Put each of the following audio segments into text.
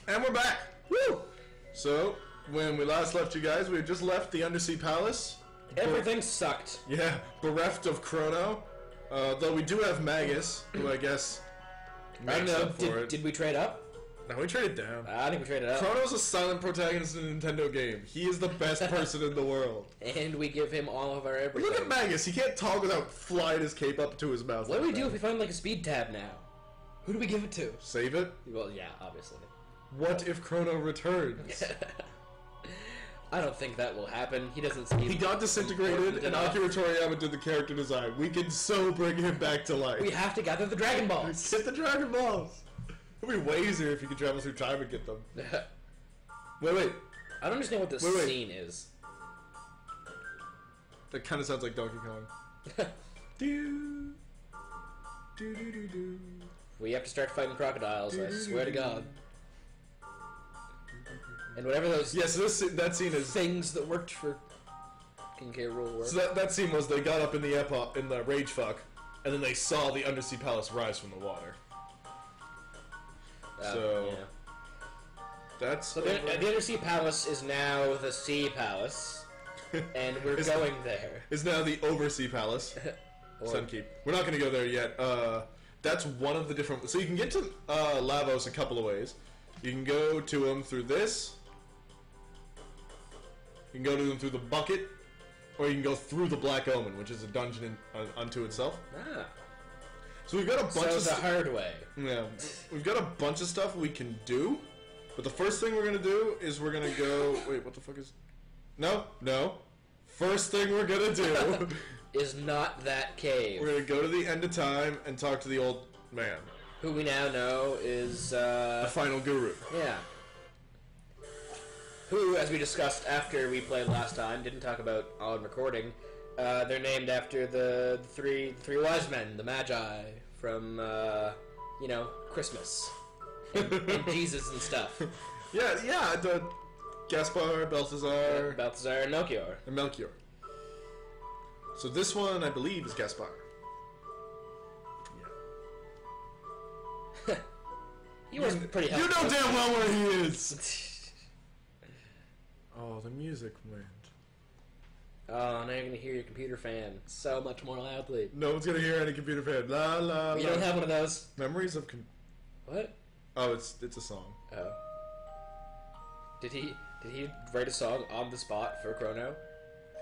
And we're back! Woo! So, when we last left you guys, we had just left the Undersea Palace. Everything sucked. Yeah, bereft of Chrono. Though we do have Magus, who I guess makes up for it. Did we trade up? No, we traded down. I think we traded up. Chrono's a silent protagonist in a Nintendo game. He is the best person in the world. And we give him all of our everything. Look at Magus. He can't talk without flying his cape up to his mouth. What do we do if we find like a speed tab now? Who do we give it to? Save it? Well, yeah, obviously. What if Chrono returns? I don't think that will happen. He doesn't seem... He got disintegrated, and Akira Toriyama did the character design. We can so bring him back to life. We have to gather the Dragon Balls! Get the Dragon Balls! It would be way easier if you could travel through time and get them. Wait. I don't understand what this scene is. That kind of sounds like Donkey Kong. Do. We have to start fighting crocodiles, I swear to God. And whatever those that scene is things that worked for King K. Rool were. So that scene was they got up in the rage fuck, and then they saw the Undersea Palace rise from the water. Yeah. That's so the Undersea Palace is now the Sea Palace, and we're going there. Is now the Oversea Palace. Sunkeep. We're not going to go there yet. That's one of the different... So you can get to Lavos a couple of ways. You can go to them through this. You can go to them through the bucket. Or you can go through the Black Omen, which is a dungeon unto itself. Ah. So we've got a bunch of... the hard way. Yeah. We've got a bunch of stuff we can do. But the first thing we're going to do is we're going to go... Wait, what the fuck is... No. First thing we're going to do... is not that cave. We're going to go to the end of time and talk to the old man. Who we now know is, the final guru. Yeah. Who, as we discussed after we played last time, didn't talk about on recording, they're named after the three wise men, the Magi, from, Christmas. And Jesus and stuff. Yeah, the Gaspar, Balthazar... Balthazar and Melchior. And Melchior. So this one, I believe, is Gaspar. Yeah. He was pretty helpful. You know damn well where he is! Oh, the music went. Oh, now you're going to hear your computer fan so much more loudly. No one's going to hear any computer fan. La, la, You don't have one of those? Memories of... What? Oh, it's a song. Oh. Did he write a song on the spot for Chrono?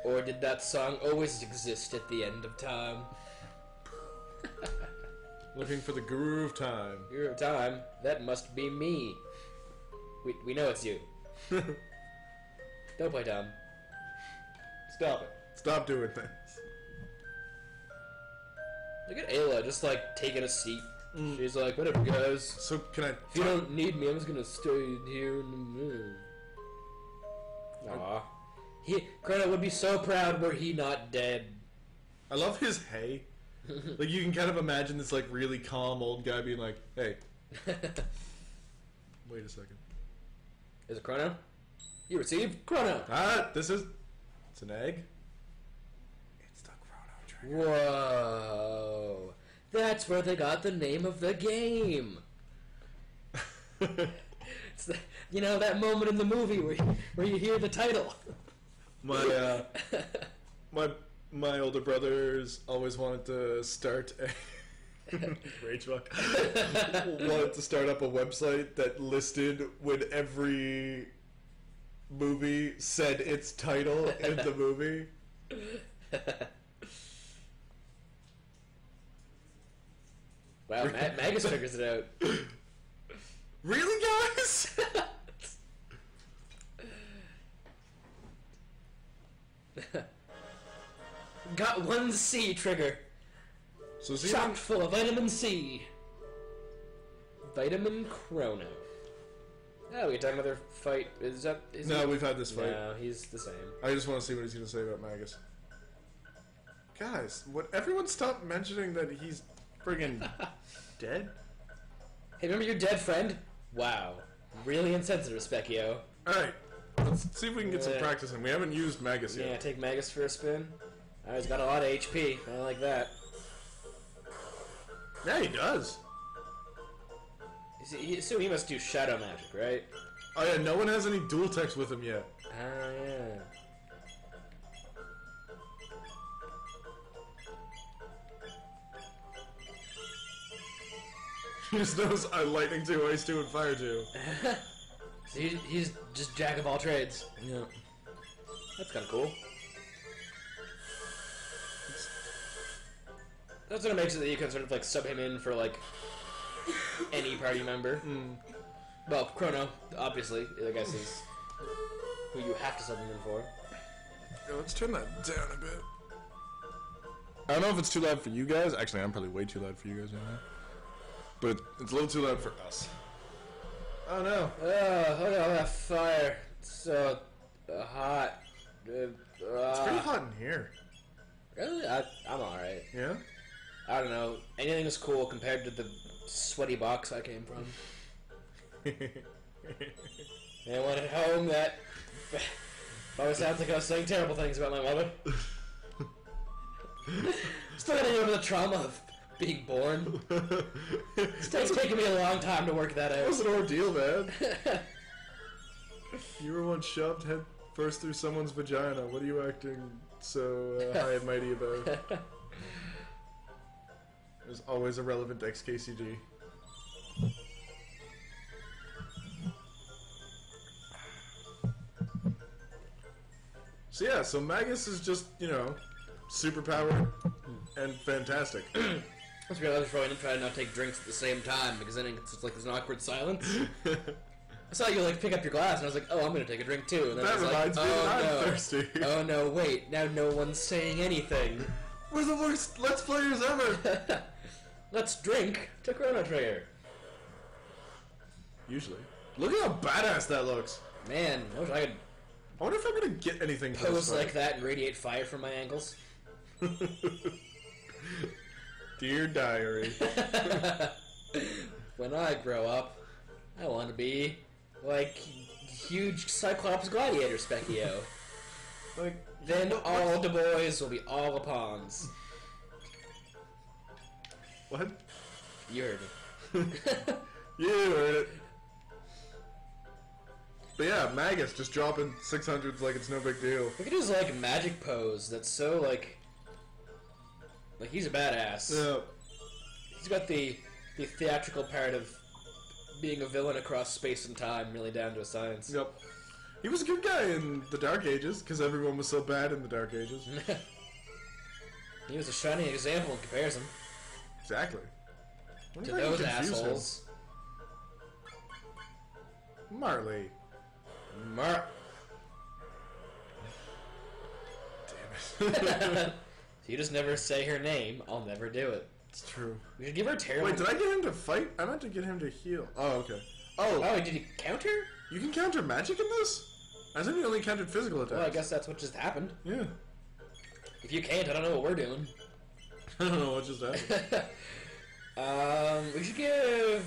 Or did that song always exist at the end of time? Looking for the Guru of Time. Guru of Time? That must be me. We know it's you. Don't play dumb. Stop it. Stop doing things. Look at Ayla just like taking a seat. She's like, whatever guys. So can I... If you don't need me, I'm just gonna stay here in the moon. Aww. Chrono would be so proud were he not dead. I love his hey. Like, you can kind of imagine this, like, really calm old guy being like, hey. Wait a second. Is it Chrono? You received Chrono! It's an egg? It's the Chrono Trigger. Whoa. That's where they got the name of the game. It's that moment in the movie where you hear the title. My older brothers always wanted to start a rage fuck. Wanted to start up a website that listed when every movie said its title in the movie. Wow, Magus figures it out. Really, guys? Got one C trigger. So chock full of vitamin C. Vitamin Chrono. Oh, we got another fight. We've had this fight. No, he's the same. I just want to see what he's going to say about Magus. Guys, everyone stop mentioning that he's friggin' dead? Hey, remember your dead friend? Wow. Really insensitive, Specchio. Alright, let's see if we can get some practice in. We haven't used Magus yet. Yeah, take Magus for a spin. Oh, he's got a lot of HP. I like that. Yeah, he does. So he must do shadow magic, right? Oh yeah, no one has any dual text with him yet. Ah, yeah. He just knows lightning 2, ice 2, and fire 2. So he's just jack of all trades. Yeah. That's kind of cool. That's what it makes it that you can sort of like sub him in for like any party member. Mm. Well, Chrono, obviously, I guess is who you have to sub him in for. Yeah, let's turn that down a bit. I don't know if it's too loud for you guys. Actually, I'm probably way too loud for you guys right now. But it's a little too loud for us. Oh no. Look at all that fire. It's so hot. It's pretty hot in here. Really? I'm alright. Yeah? I don't know. Anything is cool compared to the sweaty box I came from. Anyone at home that always sounds like I was saying terrible things about my mother? Still gotta remember the trauma of being born. It's taken me a long time to work that out. That was an ordeal, man. You were once shoved head first through someone's vagina. What are you acting so high and mighty about? There's always a relevant XKCD. So yeah, so Magus is just, you know, superpowered and fantastic. Let's be honest, Roy, and try to not take drinks at the same time, because then it's just like there's an awkward silence. I saw you like pick up your glass, and I was like, "Oh, I'm gonna take a drink too." And then That reminds me that I'm thirsty. Oh no, wait! Now no one's saying anything. We're the worst Let's Players ever. Let's drink to Chrono Trigger. Usually. Look at how badass that looks. Man, I wish I could I wonder if I'm gonna get anything. pose like that and radiate fire from my ankles. Dear diary. When I grow up, I want to be like huge Cyclops gladiator Specchio. Like, Then all the boys will be all the pawns. what? You heard it. You heard it. But yeah, Magus just dropping 600s like it's no big deal. Look at his like magic pose. That's so like he's a badass. Yeah. He's got the theatrical part of being a villain across space and time, really down to a science. Yep. He was a good guy in the Dark Ages because everyone was so bad in the Dark Ages. He was a shining example in comparison Exactly. to those assholes. Marley. Damn it. You just never say her name, I'll never do it. It's true. We should give her a terrible... Wait, did I get him to fight? I meant to get him to heal. Oh, okay. Oh, did he counter? You can counter magic in this? I thought you only countered physical attacks. Well, I guess that's what just happened. Yeah. If you can't, I don't know what we're doing. I don't know what just happened. We should give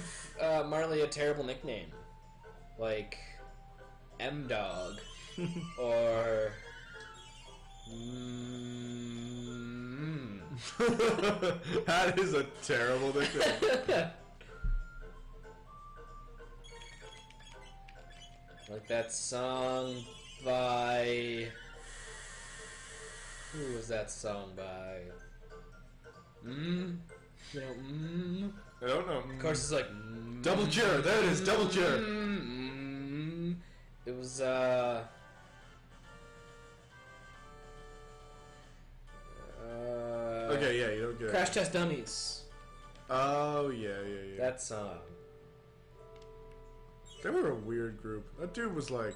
Marley a terrible nickname. Like... M-Dog. Or... That is a terrible nickname. Like that song by... Who was that song by? You know, I don't know. Of course it's like... Double Cure! There it is! Double Cure! It was, Okay, yeah, you don't get it. Crash Test Dummies. Oh, yeah. That song. They were a weird group. That dude was like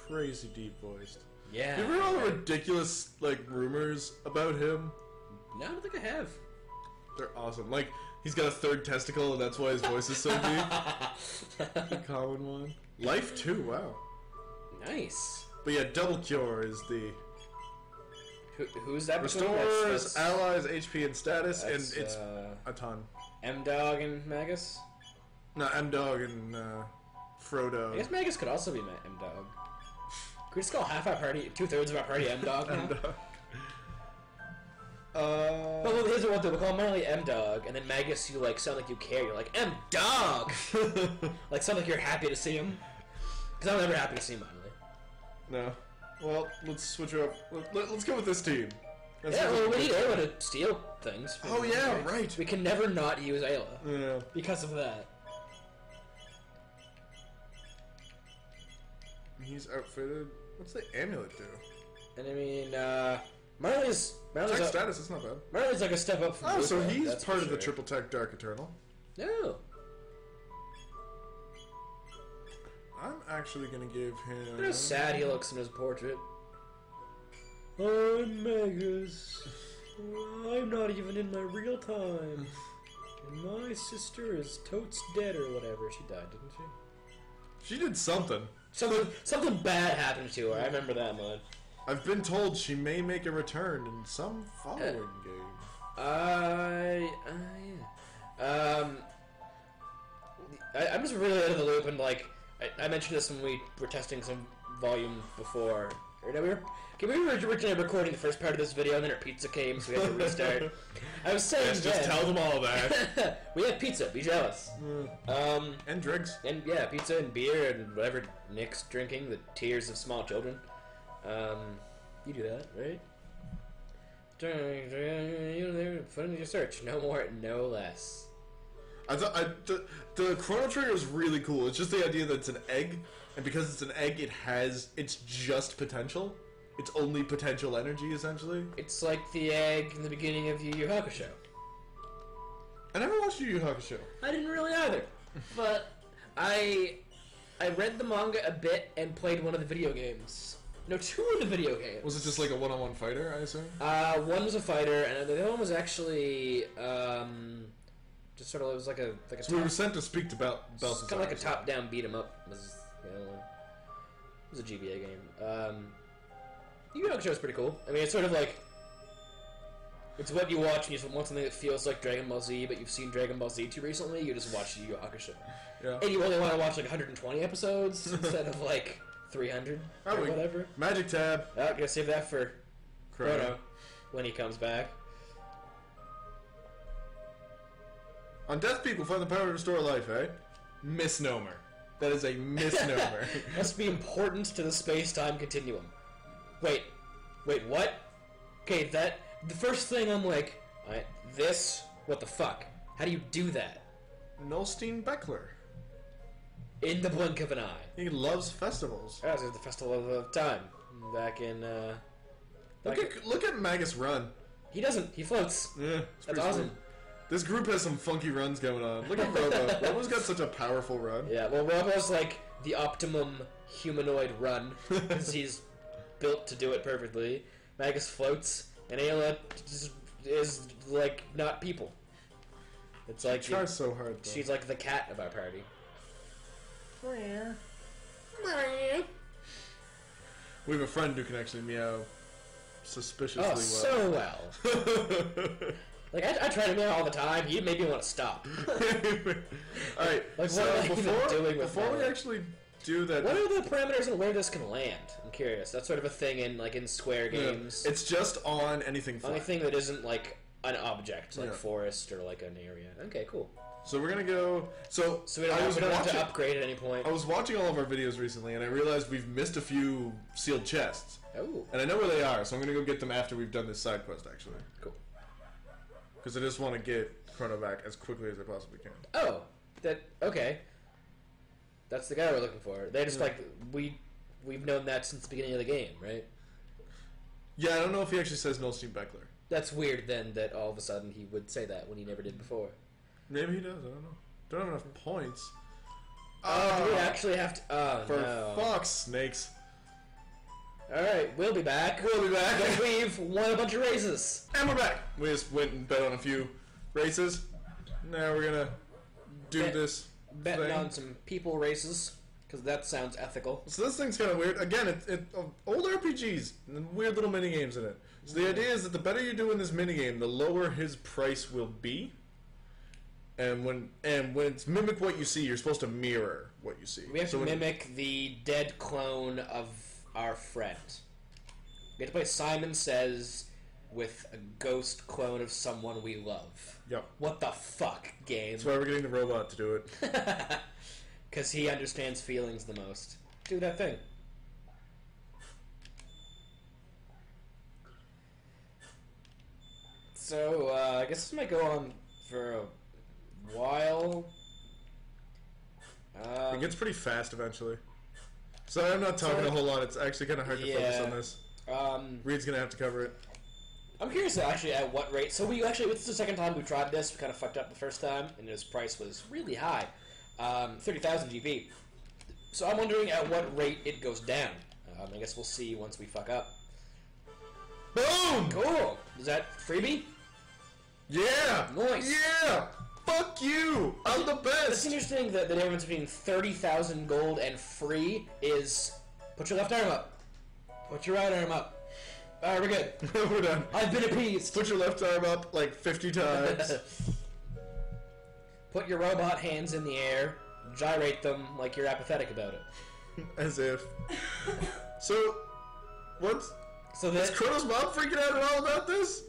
crazy deep voiced. Yeah. You remember all the ridiculous like rumors about him? No, I don't think I have. They're awesome. Like he's got a third testicle, and that's why his voice is so deep. The common one. Life too. Wow. Nice. But yeah, Double Cure is the who's that? restores allies HP and status, and that's, it's a ton. M-Dog and Magus. No, M-Dog and Frodo. I guess Magus could also be M-Dog. Could we just call half our party, 2/3 of our party M-Dog now? M-Dog. Well, here's what we'll call Marley M-Dog, and then Magus, you, like, sound like you care. You're like, M-Dog! Like, sound like you're happy to see him. Because I'm never happy to see Marley. No. Well, let's switch her up. Let's go with this team. We need Ayla to steal things. Oh, yeah, right. We can never not use Ayla. Yeah. Because of that. He's outfitted. What's the amulet do? And I mean, Marley's Tech status, it's not bad. Marley's like a step up from Oh, Luca, so he's that's part for of the sure. Triple Tech Dark Eternal. No. I'm actually gonna give him... Look how sad he looks in his portrait. I'm Magus. I'm not even in my real time. And my sister is totes dead or whatever. She died, didn't she? She did something. Something bad happened to her. I remember that one. I've been told she may make a return in some following game. I'm just really out of the loop, and like I mentioned this when we were testing some volume before. Or no, we were originally recording the first part of this video, and then our pizza came, so we had to restart. I was saying, Yes, just tell them all that. We have pizza. Be jealous. And drinks. And yeah, pizza and beer and whatever Nick's drinking, the tears of small children. You do that, right? Put in your search. No more, no less. I thought the Chrono Trigger is really cool. It's just the idea that it's an egg, and because it's an egg, it's just potential. It's only potential energy, essentially. It's like the egg in the beginning of Yu Yu Hakusho. I never watched Yu Yu Hakusho. I didn't really either, but I read the manga a bit and played one of the video games. No, two of the video games. Was it just like a one-on-one fighter, I assume? One was a fighter, and the other one was actually just sort of it was like a So we were sent to speak to Bells. kind of like a top-down beat 'em up. It was a GBA game. Yu Yu Hakusho is pretty cool. I mean, it's sort of like it's what you watch when you want something that feels like Dragon Ball Z, but you've seen Dragon Ball Z too recently. You just watch Yu Yu Hakusho, and you only want to watch like 120 episodes instead of like 300 or whatever. Magic Tab. Oh, gotta save that for Chrono when he comes back. On Death Peak, we'll find the power to restore life, eh? Misnomer. That is a misnomer. Must be important to the space-time continuum. Wait, what? Okay, the first thing I'm like, what the fuck? How do you do that? Nolstein Beckler. In the blink of an eye. He loves festivals. That was the Festival of Time. Back in, Look at Magus run. He doesn't. He floats. Yeah, That's awesome. Sweet. This group has some funky runs going on. Look at Robo. Robo's got such a powerful run. Yeah, well, Robo's like the optimum humanoid run, because he's built to do it perfectly. Magus floats, and Ayla is like not people. It's like she tries so hard, though. She's like the cat of our party. We have a friend who can actually meow suspiciously well. So well. Like, I try to meow all the time. You made me want to stop. Alright, like, so what am I even doing with before we actually do that... What are the parameters on where this can land? I'm curious. That's sort of a thing in Square games. It's just on anything flat. Anything that isn't, like, an object, like forest or, like, an area. Okay, cool. So we're gonna go... So we don't have to upgrade at any point. I was watching all of our videos recently, and I realized we've missed a few sealed chests. Oh. And I know where they are, so I'm gonna go get them after we've done this side quest, actually. Cool. Because I just want to get Chrono back as quickly as I possibly can. Oh, okay. That's the guy we're looking for. They're just like we've known that since the beginning of the game, right? Yeah, I don't know if he actually says Nolstein Beckler. That's weird then that all of a sudden he would say that when he never did before. Maybe he does. I don't know. Don't have enough points. Do we actually have to? Oh, for no. fuck's snakes. Alright, we'll be back. Because we've won a bunch of races. And we're back. We just went and bet on a few races. Now we're gonna do this Betting thing. on some people races, because that sounds ethical. So this thing's kind of weird. Again, it's old RPGs and weird little mini games in it. So the idea is that the better you do in this mini game, the lower his price will be. And when it's mimic what you see, you're supposed to mirror what you see. We have to mimic the dead clone of our friend. We have to play Simon Says with a ghost clone of someone we love. Yep. What the fuck, game? That's why we're getting the robot to do it. Because he understands feelings the most. Do that thing. So, I guess this might go on for a while. It gets pretty fast eventually. So I'm not talking a whole lot. It's actually kind of hard to focus on this. Reid's gonna have to cover it. I'm curious actually at what rate. So we actually, this is the second time we tried this. We kind of fucked up the first time, and its price was really high, 30,000 GP. So I'm wondering at what rate it goes down. I guess we'll see once we fuck up. Boom! Cool. Is that freebie? Yeah. Nice. Yeah. Fuck you! I'm the best! It's interesting that the difference between 30,000 gold and free is put your left arm up. Put your right arm up. Alright, we're good. We're done. I've been appeased. Put your left arm up like 50 times. Put your robot hands in the air. Gyrate them like you're apathetic about it. As if. So, what's... So is Chrono's mom freaking out at all about this?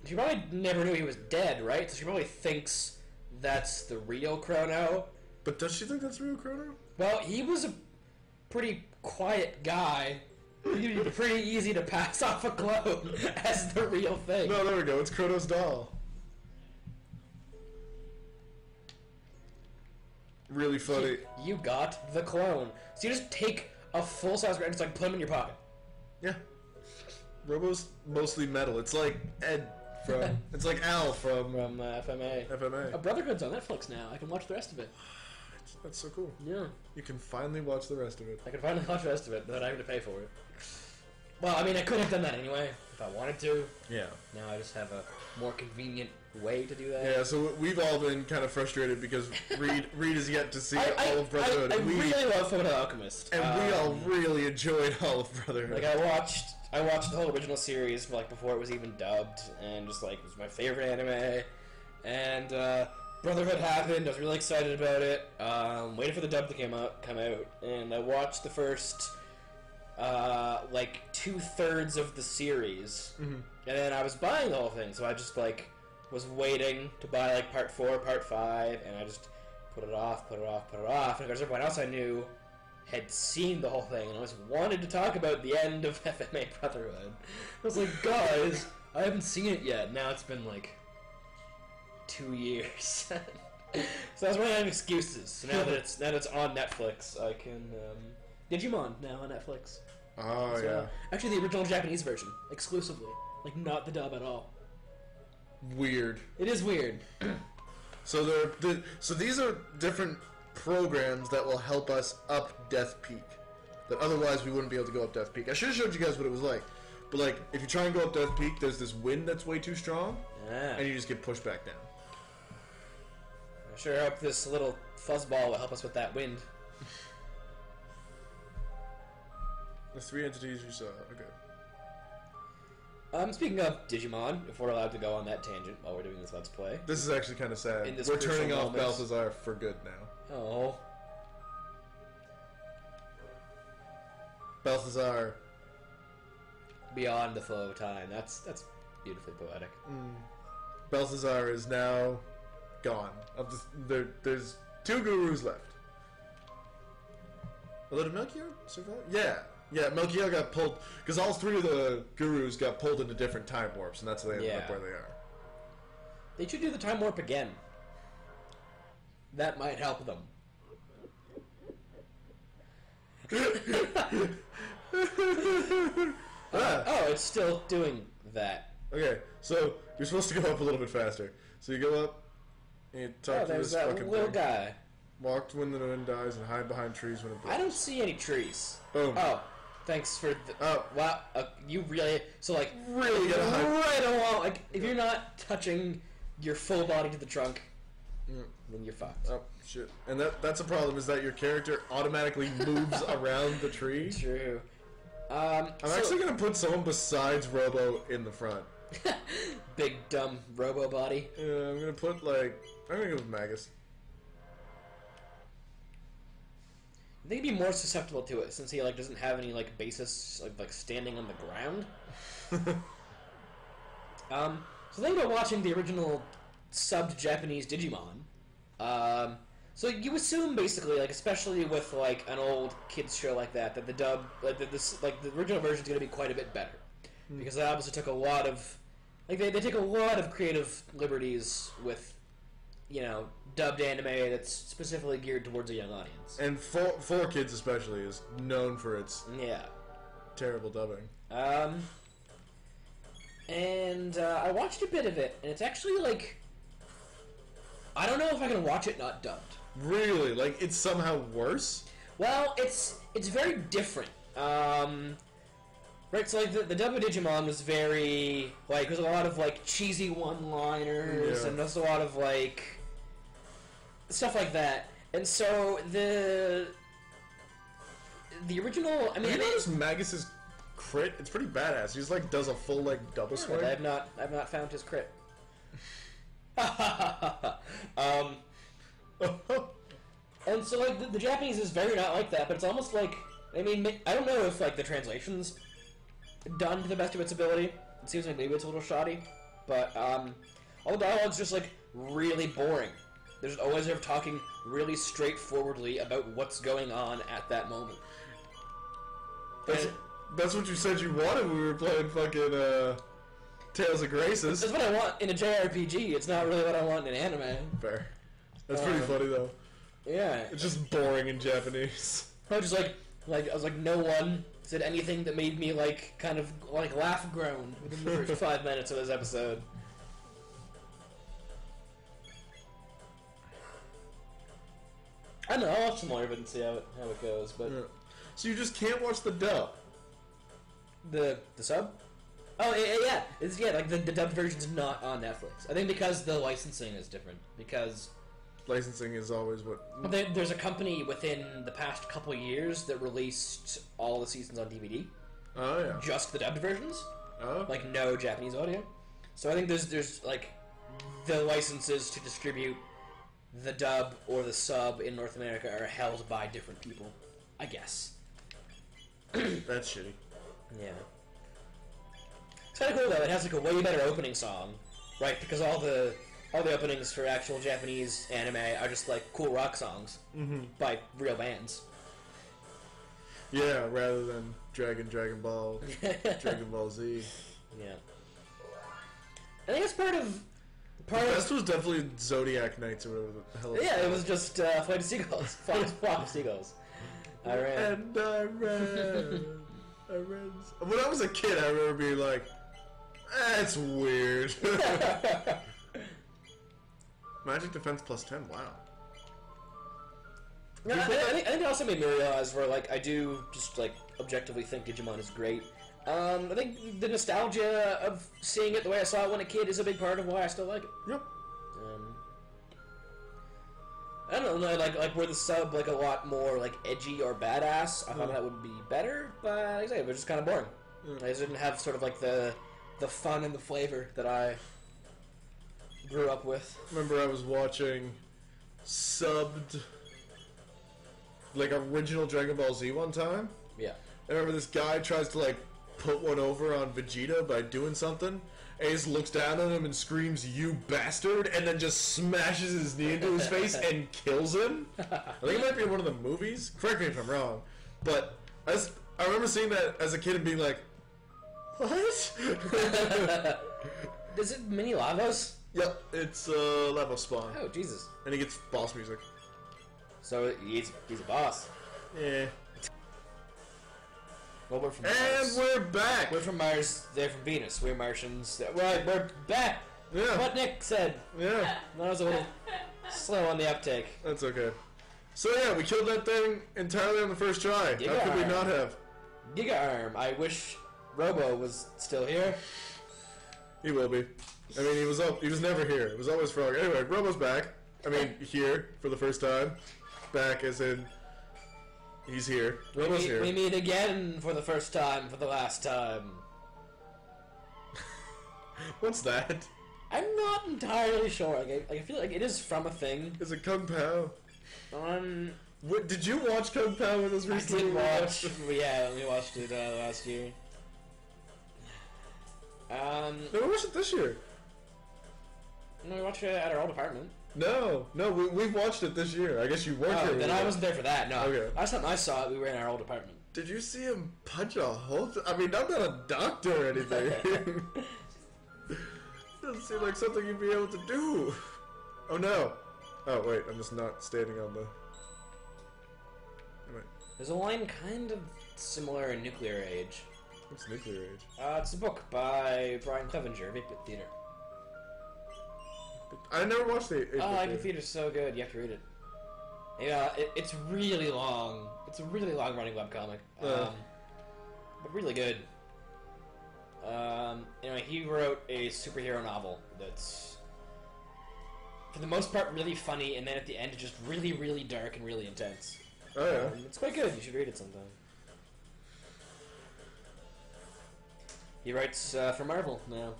She probably never knew he was dead, right? So she probably thinks that's the real Chrono. But does she think that's real Chrono? Well, he was a pretty quiet guy. He'd be pretty easy to pass off a clone as the real thing. No, there we go. It's Chrono's doll. Really funny. You got the clone. So you just take a full-size and just like put him in your pocket. Yeah. Robo's mostly metal. It's like Ed from... it's like Al from FMA. FMA. Brotherhood's on Netflix now. I can watch the rest of it. That's so cool. Yeah. You can finally watch the rest of it. I can finally watch the rest of it without having to pay for it. Well, I mean, I could have done that anyway if I wanted to. Yeah. Now I just have a more convenient way to do that. Yeah, so we've all been kind of frustrated because Reid has yet to see all of Brotherhood. I really love Fullmetal Alchemist. And we all really enjoyed all of Brotherhood. Like, I watched the whole original series like before it was even dubbed, and just like it was my favorite anime. And Brotherhood happened. I was really excited about it. Waiting for the dub to come out, and I watched the first like 2/3 of the series, and then I was buying the whole thing. So I just like was waiting to buy like part 4, part 5, and I just put it off. And of course, everyone else I knew had seen the whole thing, and I always wanted to talk about the end of FMA Brotherhood. I was like, guys, I haven't seen it yet. Now it's been like 2 years. So I was running out of excuses. So now that it's on Netflix, I can Digimon now on Netflix. Oh So, yeah. actually, the original Japanese version exclusively, like not the dub at all. Weird. It is weird. So so these are different programs that will help us up Death Peak. That otherwise we wouldn't be able to go up Death Peak. I should have showed you guys what it was like. But like, if you try and go up Death Peak, there's this wind that's way too strong, and you just get pushed back down. I sure hope this little fuzzball will help us with that wind. The 3 entities you saw. Okay. Speaking of Digimon, if we're allowed to go on that tangent while we're doing this Let's Play. This is actually kind of sad. In this We're turning crucial off moment. Balthazar for good now. Oh. Balthazar. Beyond the flow of time. That's beautifully poetic. Balthazar is now gone. There's 2 gurus left. Although, did Melchior survive? Yeah, Melchior got pulled, because all 3 of the gurus got pulled into different time warps, and that's how they ended up where they are. They should do the time warp again. That might help them. Oh, it's still doing that. Okay, so you're supposed to go up a little bit faster. So you go up, and you talk to there's this that fucking little thing. guy. Walk when the wind dies, and hide behind trees when it blows. I don't see any trees. Boom. Oh, thanks for the... Oh. Wow, you really... So, like... Really gotta hide. Right along... Like, if you're not touching your full body to the trunk, then you're fucked. Oh, shit. And that's a problem, is that your character automatically moves around the tree. True. I'm actually going to put someone besides Robo in the front. Big, dumb robo body. Yeah, I'm going to put, like... I'm going to go with Magus. I think he'd be more susceptible to it, since he, like, doesn't have any, like, basis of, like, standing on the ground. So think about watching the original subbed Japanese Digimon. So you assume basically, like, especially with like an old kids show like that the dub, like the original version is going to be quite a bit better, because they obviously took a lot of, like they take a lot of creative liberties with, you know, dubbed anime that's specifically geared towards a young audience. And for kids especially is known for its terrible dubbing. And I watched a bit of it, and it's actually like, I don't know if I can watch it not dubbed. Really? Like, it's somehow worse? Well, it's very different. Right, so like the dub of Digimon was very, like, there's a lot of like cheesy one-liners, and there's a lot of like stuff like that. And so the original, I mean, you notice Magus's crit? It's pretty badass. He's like does a full like double swing. I've not found his crit. And so like the Japanese is very not like that, but it's almost like, I mean, I don't know if like the translation's done to the best of its ability. It seems like maybe it's a little shoddy, but all the dialogue's just like really boring. There's always they're talking really straightforwardly about what's going on at that moment. That's what you said you wanted when we were playing fucking Tales of Graces. That's what I want in a JRPG. It's not really what I want in an anime. Fair. That's pretty funny though. Yeah. It's just boring in Japanese. I was just like I was like, no one said anything that made me like kind of like laugh groan within the first 5 minutes of this episode. I don't know, I'll watch some more of it and see how it goes, but So you just can't watch the dub? The sub? Oh yeah. It's like the dubbed version's not on Netflix. I think because the licensing is different. Because licensing is always what... There's a company within the past couple years that released all the seasons on DVD. Oh, yeah. Just the dubbed versions. Oh. Like, no Japanese audio. So I think there's like, the licenses to distribute the dub or the sub in North America are held by different people. I guess. That's shitty. Yeah. It's kind of cool, though. It has, like, a way better opening song. Right? Because all the openings for actual Japanese anime are just like cool rock songs by real bands. Yeah, rather than Dragon Ball, Dragon Ball Z. Yeah. I think it's part of... The best was definitely Zodiac Nights or whatever the hell. Yeah, it was just Flight of Seagulls. Flock of Seagulls. I ran. And I ran. When I was a kid, I remember being like, that's weird. Magic Defense plus 10, wow. No, I think it also made me realize where, like, I do just, like, objectively think Digimon is great. I think the nostalgia of seeing it the way I saw it when a kid is a big part of why I still like it. Yep. I don't know, like were the sub, like, a lot more, like, edgy or badass, I thought that would be better, but, like I say, it was just kind of boring. I just didn't have sort of, like, the fun and the flavor that I grew up with. Remember I was watching subbed, like, original Dragon Ball Z one time? Yeah. I remember this guy tries to, like, put one over on Vegeta by doing something, and he just looks down at him and screams, "You bastard," and then just smashes his knee into his face and kills him. I think it might be in one of the movies. Correct me if I'm wrong. But I remember seeing that as a kid and being like, what? Is it Mini Lavos? Yep, it's Level Spawn. Oh, Jesus. And he gets boss music. So he's a boss. Yeah. Well, we're from Mars. And we're back! We're from Mars, they're from Venus. We're Martians. We're back! Yeah. What Nick said. Yeah. That was a little slow on the uptake. That's okay. So yeah, we killed that thing entirely on the first try. How could we not have? Giga Arm. I wish Robo was still here. He will be. I mean, he was never here. It was always Frog. Anyway, Robo's back. I mean, here for the first time. Back as in, he's here. Robo's here. We meet again for the first time, for the last time. What's that? I'm not entirely sure. I feel like it is from a thing. Is it Kung Pao? Did you watch Kung Pao with us recently? I did watch. Yeah, we watched it last year. No, we watched it this year. No, we watched it at our old apartment. No, we watched it this year. I guess you weren't here. Then I wasn't there for that. No. Okay. Last time I saw it, we were in our old apartment. Did you see him punch a hole? I mean, I'm not a doctor or anything. Doesn't seem like something you'd be able to do. Oh no. Oh wait, I'm just not standing on the... Wait. There's a line kind of similar in Nuclear Age. What's Nuclear Age? It's a book by Brian Clevenger, 8-Bit Theater. I never watched the 8-Bit 8-Bit Theater's so good, you have to read it. Yeah, it's really long. It's a really long running webcomic. But really good. He wrote a superhero novel that's, for the most part, really funny, and then at the end, it's just really, really dark and really intense. Oh, yeah. It's quite good. You should read it sometime. He writes for Marvel now.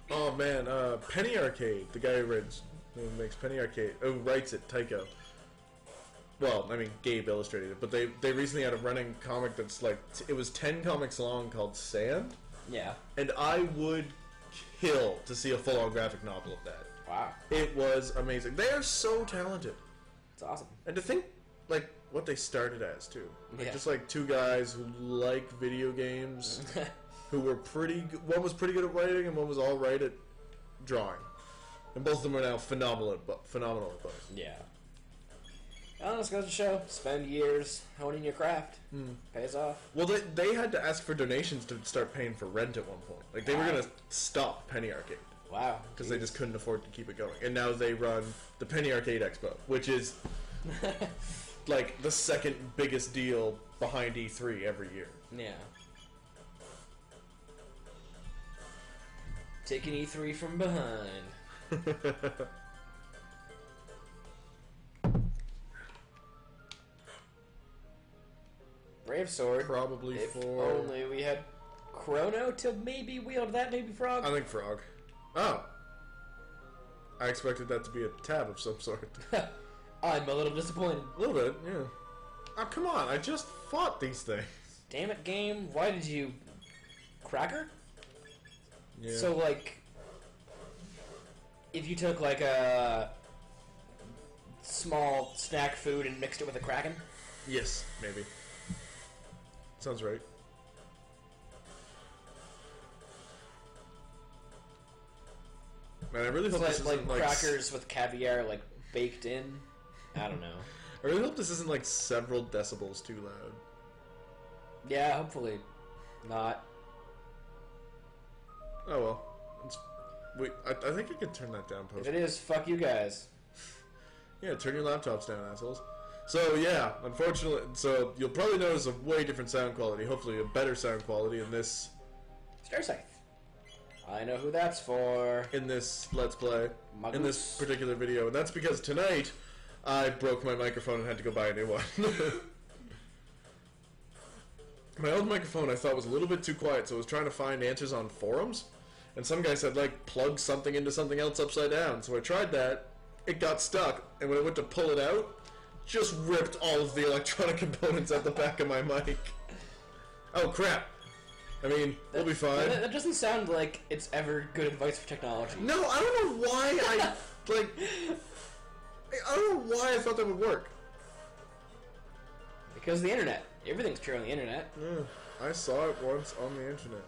Oh, man. Penny Arcade. The guy who makes Penny Arcade. Oh, writes it. Tycho. Well, I mean, Gabe illustrated it, but they recently had a running comic that's like, it was 10 comics long called Sand. Yeah. And I would kill to see a full-on graphic novel of that. Wow. It was amazing. They are so talented. It's awesome. And to think, like, what they started as, too. Like, Yeah. just like two guys who like video games, who were pretty good. One was pretty good at writing, and one was all right at drawing. And both of them are now phenomenal at both. Yeah. Oh, this goes to show. Spend years honing your craft. Pays off. Well, they had to ask for donations to start paying for rent at one point. Like, they were going to stop Penny Arcade. Wow. Because they just couldn't afford to keep it going. And now they run the Penny Arcade Expo, which is like the second biggest deal behind E3 every year. Yeah. Taking E3 from behind. Brave Sword. Probably if for... only we had Chrono to maybe wield that, maybe Frog. I think Frog. Oh. I expected that to be a tab of some sort. I'm a little disappointed. A little bit, yeah. Oh, come on. I just fought these things. Damn it, game. Why did you... Cracker? Yeah. So, like... If you took, like, a... small snack food and mixed it with a Kraken? Yes, maybe. Sounds right. Man, I really hope this isn't like crackers with caviar, like, baked in. I don't know. I really hope this isn't like several decibels too loud. Yeah, hopefully not. Oh well. I think I could turn that down post. If it is, fuck you guys. Yeah, turn your laptops down, assholes. So yeah, unfortunately, so you'll probably notice a way different sound quality. Hopefully a better sound quality in this. Star Scythe. I know who that's for. In this Let's Play. Magus. In this particular video. And that's because tonight I broke my microphone and had to go buy a new one. My old microphone I thought was a little bit too quiet, so I was trying to find answers on forums. And some guy said, like, plug something into something else upside down. So I tried that. It got stuck. And when I went to pull it out, just ripped all of the electronic components out the back of my mic. Oh, crap. I mean, we'll be fine. That doesn't sound like it's ever good advice for technology. No, I don't know why I don't know why I thought that would work. Because the internet. Everything's true on the internet. Yeah, I saw it once on the internet.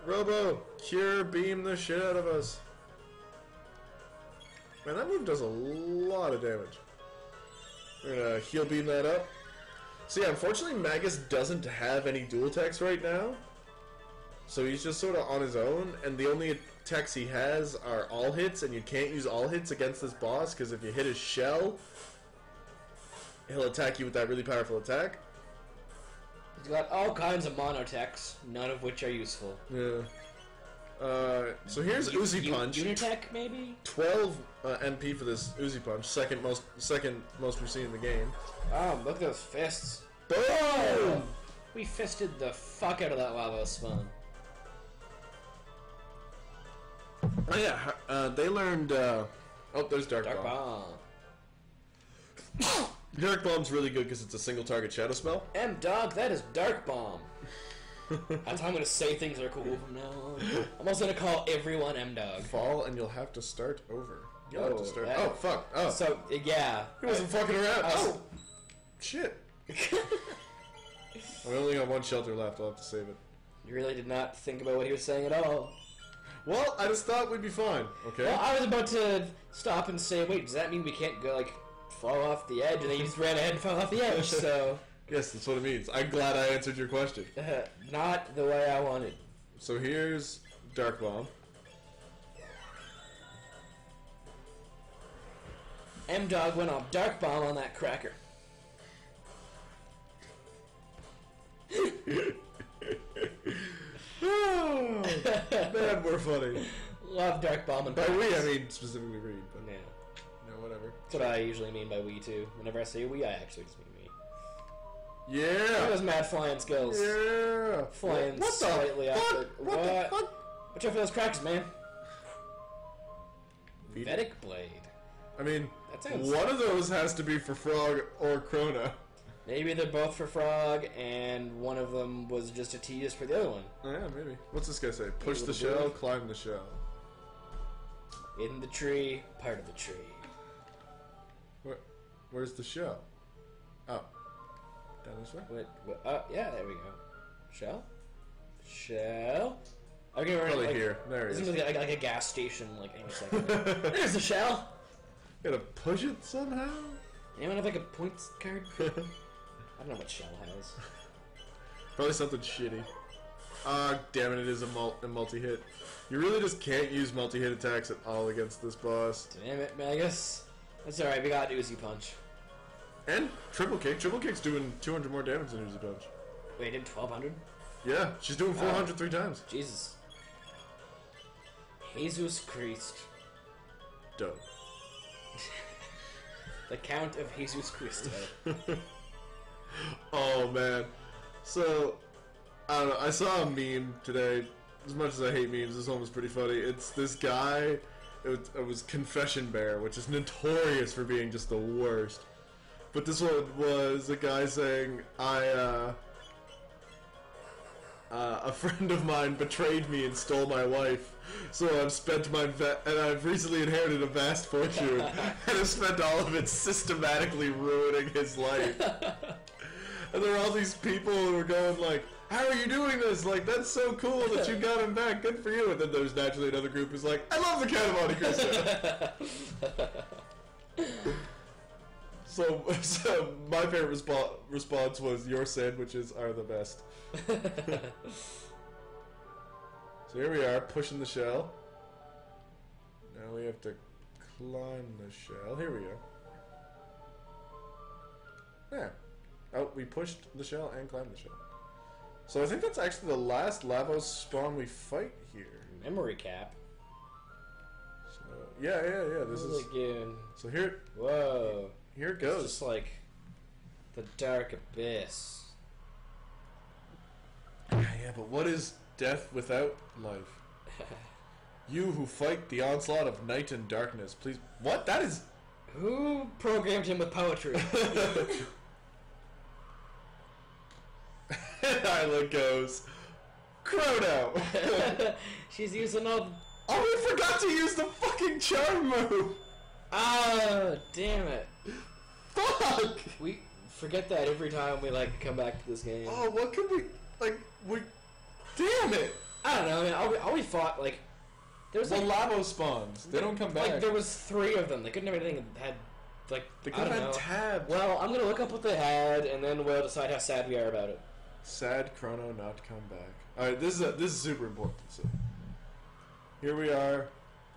Robo, cure beam the shit out of us. Man, that move does a lot of damage. We're gonna heal beam that up. So yeah, unfortunately Magus doesn't have any dual attacks right now. So he's just sort of on his own, and the only attacks he has are all hits, and you can't use all hits against this boss, because if you hit his shell, he'll attack you with that really powerful attack. He's got all kinds of monotechs, none of which are useful. Yeah. So here's Uzi Punch. Unitech, maybe? 12 MP for this Uzi Punch, second most we've seen in the game. Oh, look at those fists. Boom! We fisted the fuck out of that lava spawn. Oh yeah, they learned, oh, there's Dark Bomb. Dark Bomb's really good because it's a single target shadow spell. Dog, that is Dark Bomb. That's how I'm gonna say things are cool from now on. I'm also gonna call everyone M-Dog. Fall, and you'll have to start over. You'll have to start. that- Oh, fuck. Oh. So, yeah. He wasn't fucking around. I was- Oh! Shit. We only got one shelter left. I'll have to save it. You really did not think about what he was saying at all. Well, I just thought we'd be fine, okay? Well, I was about to stop and say, wait, does that mean we can't go, like, fall off the edge? And then you just ran ahead and fell off the edge, so... Yes, that's what it means. I'm glad I answered your question. Not the way I wanted. So here's Dark Bomb. M-Dog went off Dark Bomb on that cracker. Oh, man, we're funny. Love Dark Bomb and By we, I crackers. mean specifically Reid, but Yeah. no, whatever. That's what I usually mean by we, too. Whenever I say we, I actually just mean me. Look Yeah! at those mad flying skills. Yeah! Flying what the slightly fuck? off the... What the fuck? Watch out for those cracks, man. Feed- Vedic Blade. I mean, That sounds... one of those has to be for Frog or Chrono. Maybe they're both for Frog, and one of them was just a tease for the other one. Oh, yeah, maybe. What's this guy say? Push the little shell, boy. climb the shell. In the tree, part of the tree. Where's the shell? Oh. Down this way? What? Yeah, there we go. Shell? Shell? Okay, we're Probably like, here. There it This is. is like a gas station, like any second. There's the shell! Gotta push it somehow? Anyone have like a points card? I don't know what shell has. Probably something shitty. Ah, damn it, it is a multi-hit. You really just can't use multi-hit attacks at all against this boss. Damn it, Magus. That's alright, we got Uzi Punch. And triple kick. Triple kick's doing 200 more damage than Uzi Punch. Wait, did 1200? Yeah, she's doing 400 3 times. Jesus. Jesus Christ. Dope. The Count of Jesus Christo. Oh, man. So, I don't know. I saw a meme today. As much as I hate memes, this one was pretty funny. It's this guy. It was Confession Bear, which is notorious for being just the worst. But this one was a guy saying, a friend of mine betrayed me and stole my wife, so I've spent and I've recently inherited a vast fortune, and have spent all of it systematically ruining his life. And there were all these people who were going like, how are you doing this? Like, that's so cool that you got him back. Good for you. And then there's naturally another group who's like, I love the Count of Monte Cristo. So my favorite response was, your sandwiches are the best. So here we are, pushing the shell. Now we have to climb the shell. Here we go. Yeah. Oh, we pushed the shell and climbed the shell. So I think that's actually the last Lavos spawn we fight here. Memory cap. So yeah. This is again. so here. Whoa. Here it It's goes. just like the dark abyss. Yeah, but what is death without life? You who fight the onslaught of night and darkness, please. What? That is. Who programmed him with poetry? And Isla goes, Chrono! She's using all. Oh, we forgot to use the fucking charm move! Ah, damn it. Fuck! We forget that every time we like come back to this game. Oh, what could we. Damn it! I don't know. I mean, all we fought like there was The like lavo spawns. They don't come back. Like there was 3 of them. They couldn't have anything that had like They I could don't have had know. tabs. Well, I'm gonna look up what they had, and then we'll decide how sad we are about it. Sad Chrono not to come back. Alright, this is super important. So here we are.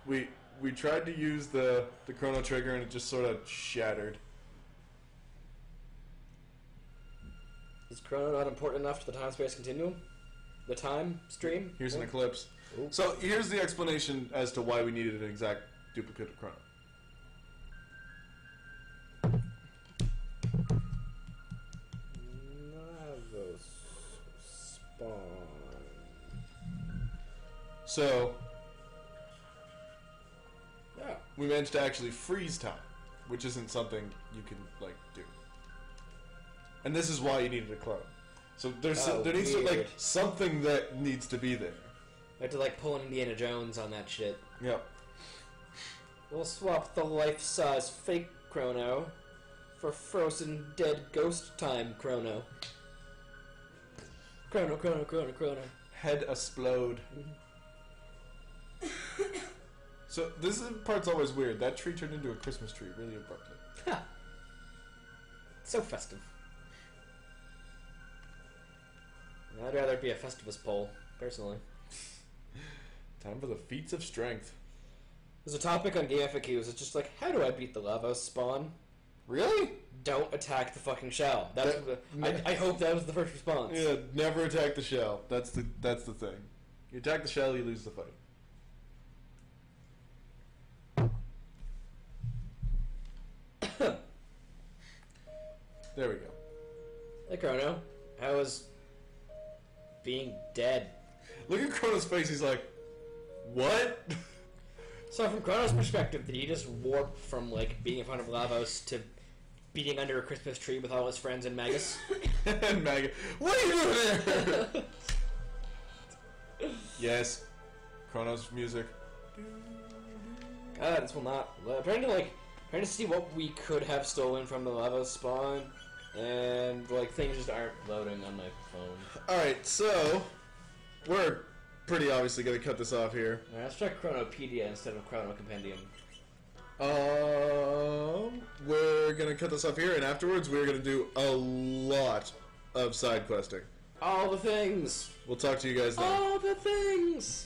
We tried to use the Chrono Trigger and it just sort of shattered. Is Chrono not important enough to the time-space continuum? The time stream? Here's an Yeah. eclipse. Ooh. So here's the explanation as to why we needed an exact duplicate of Chrono. Lavos spawn. So Yeah. we managed to actually freeze time, which isn't something you can like do. And this is why you needed a clone. So there needs to weird. something that needs to be there. I have to pull an Indiana Jones on that shit. Yep. We'll swap the life-size fake Chrono for frozen dead ghost time Chrono. Chrono. Head explode. So part's always weird. That tree turned into a Christmas tree really abruptly. Ha! So festive. I'd rather it be a Festivus pole, personally. Time for the feats of strength. There's a topic on GameFAQs. It's just how do I beat the Lavos spawn? Really? Don't attack the fucking shell. I hope that was the first response. Yeah, never attack the shell. That's the thing. You attack the shell, you lose the fight. There we go. Hey Chrono, how is being dead? Look at Chrono's face. He's like, "What?" So from Chrono's perspective, did he just warp from being in front of Lavos to being under a Christmas tree with all his friends and Magus? And Magus, what are you doing there? Yes, Chrono's music. God, this will not. I'm trying to see what we could have stolen from the Lavos spawn, and things just aren't loading on my phone. All right, so we're pretty obviously gonna cut this off here. All right, let's try Chronopedia instead of Chrono Compendium. We're gonna cut this off here, and afterwards we're gonna do a lot of side questing. All the things. We'll talk to you guys then. All the things.